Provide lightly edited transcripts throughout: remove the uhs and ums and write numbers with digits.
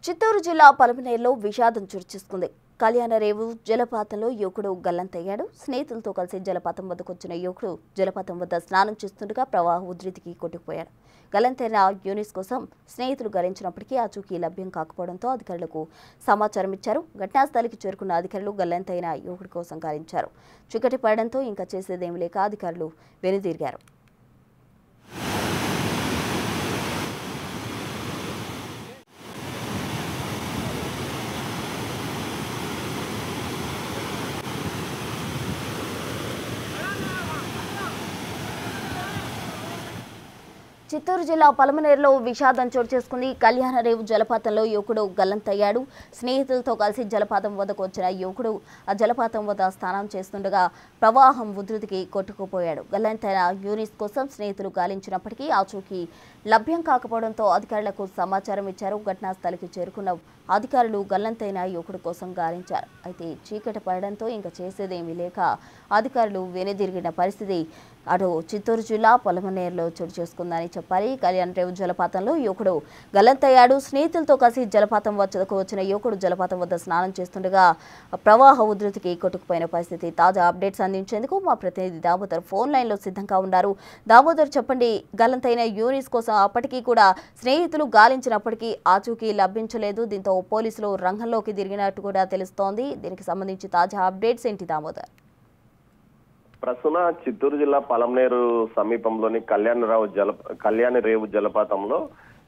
చిత్తూరు జిల్లా పలమనేరులో విషాదం చోటుచేసుకుంది. కళ్యాణరేవు జలపాతంలో యువకుడు గల్లంతయ్యాడు. స్నేహితులతో కలిసి జలపాతం వద్దకు వచ్చిన యువకుడు జలపాతం వద్ద స్నానం చేస్తుండగా ప్రవాహ ఉధృతికి కొట్టుకుపోయాడు. గల్లంతైన యూనిస్ కోసం స్నేహితులు గాలించినప్పటికీ ఆచూకీ లభ్యం కాకపోవడంతో అధికారులకు సమాచారం ఇచ్చారు. ఘటనాస్థలికి చేరుకున్న అధికారులు గల్లంతైన యువకుడి కోసం గాలించారు. చీకటి పడడంతో ఇంకా చేసేదేమీ లేక అధికారులు వెనుదిరిగారు. చిత్తూరు జిల్లా పలమనేరులో విషాదం చోటుచేసుకుంది. కళ్యాణరేవు జలపాతంలో యువకుడు గల్లంతయ్యాడు. స్నేహితులతో కలిసి జలపాతం వద్దకు వచ్చిన యువకుడు ఆ జలపాతం వద్ద స్నానం చేస్తుండగా ప్రవాహం ఉధృతికి కొట్టుకుపోయాడు. గల్లంతైన యూనిస్ కోసం స్నేహితులు గాలించినప్పటికీ ఆచూకీ లభ్యం కాకపోవడంతో అధికారులకు సమాచారం ఇచ్చారు. ఘటనా స్థలికి చేరుకున్న అధికారులు గల్లంతైన యువకుడి కోసం గాలించారు. అయితే చీకటి పడడంతో ఇంకా చేసేదేమీ లేక అధికారులు వెనుదిరిగిన పరిస్థితి అటు చిత్తూరు జిల్లా పలమనేరులో చోటు చేసుకుందని చెప్పాలి. కళ్యాణరేవు జలపాతంలో యువకుడు గల్లంతయ్యాడు. స్నేహితులతో కలిసి జలపాతం వద్దకు వచ్చిన యువకుడు జలపాతం వద్ద స్నానం చేస్తుండగా ప్రవాహ ఉధృతికి కొట్టుకుపోయిన పరిస్థితి. తాజా అప్డేట్స్ అందించేందుకు మా ప్రతినిధి దామోదర్ ఫోన్ లైన్లో సిద్ధంగా ఉన్నారు. దామోదర్, చెప్పండి, గల్లంతైన యూనిస్ కోసం అప్పటికీ కూడా స్నేహితులు గాలించినప్పటికీ ఆచూకీ లభించలేదు. దీంతో పోలీసులు రంగంలోకి దిగినట్టు కూడా తెలుస్తోంది. దీనికి సంబంధించి తాజా అప్డేట్స్ ఏంటి దామోదర్? ప్రస్తుత చిత్తూరు జిల్లా పలమనేరు సమీపంలోని కళ్యాణరేవు జలపాతంలో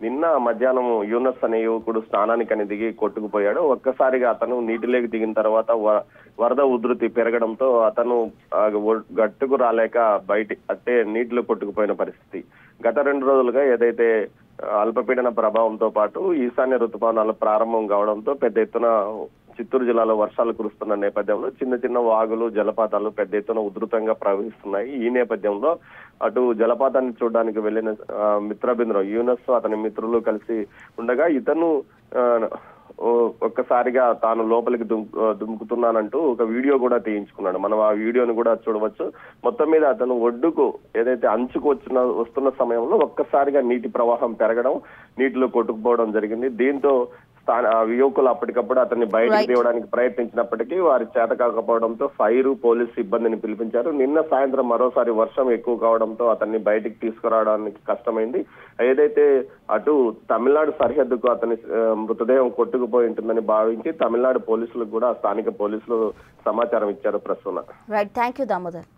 నిన్న మధ్యాహ్నం యూనస్ అనే యువకుడు స్నానానికి దిగి కొట్టుకుపోయాడు. ఒక్కసారిగా అతను నీటిలోకి దిగిన తర్వాత వరద ఉధృతి పెరగడంతో అతను గట్టుకు రాలేక బయట నీటిలో కొట్టుకుపోయిన పరిస్థితి. గత 2 రోజులుగా ఏదైతే అల్పపీడన ప్రభావంతో పాటు ఈశాన్య ఋతుపవనాలు ప్రారంభం కావడంతో పెద్ద ఎత్తున చిత్తూరు జిల్లాలో వర్షాలు కురుస్తున్న నేపథ్యంలో చిన్న చిన్న వాగులు జలపాతాలు పెద్ద ఎత్తున ఉధృతంగా ప్రవహిస్తున్నాయి. ఈ నేపథ్యంలో అటు జలపాతాన్ని చూడడానికి వెళ్లిన మిత్రబృందం యూనస్ అతని మిత్రులు కలిసి ఉండగా ఇతను ఒక్కసారిగా తాను లోపలికి దుముకుతున్నానంటూ ఒక వీడియో కూడా తీయించుకున్నాడు. మనం ఆ వీడియోను కూడా చూడవచ్చు. మొత్తం మీద అతను ఒడ్డుకు ఏదైతే అంచుకు వస్తున్న సమయంలో ఒక్కసారిగా నీటి ప్రవాహం పెరగడం, నీటిలో కొట్టుకుపోవడం జరిగింది. దీంతో యువకులు అప్పటికప్పుడు అతన్ని బయటకు తీయడానికి ప్రయత్నించినప్పటికీ వారి చేత కాకపోవడంతో ఫైర్ పోలీసు సిబ్బందిని పిలిపించారు. నిన్న సాయంత్రం మరోసారి వర్షం ఎక్కువ కావడంతో అతన్ని బయటికి తీసుకురావడానికి కష్టమైంది. ఏదైతే అటు తమిళనాడు సరిహద్దుకు అతని మృతదేహం కొట్టుకుపోయి ఉంటుందని భావించి తమిళనాడు పోలీసులకు కూడా స్థానిక పోలీసులు సమాచారం ఇచ్చారు. ప్రస్తుతం రైట్, థ్యాంక్ యూ దామోదర్.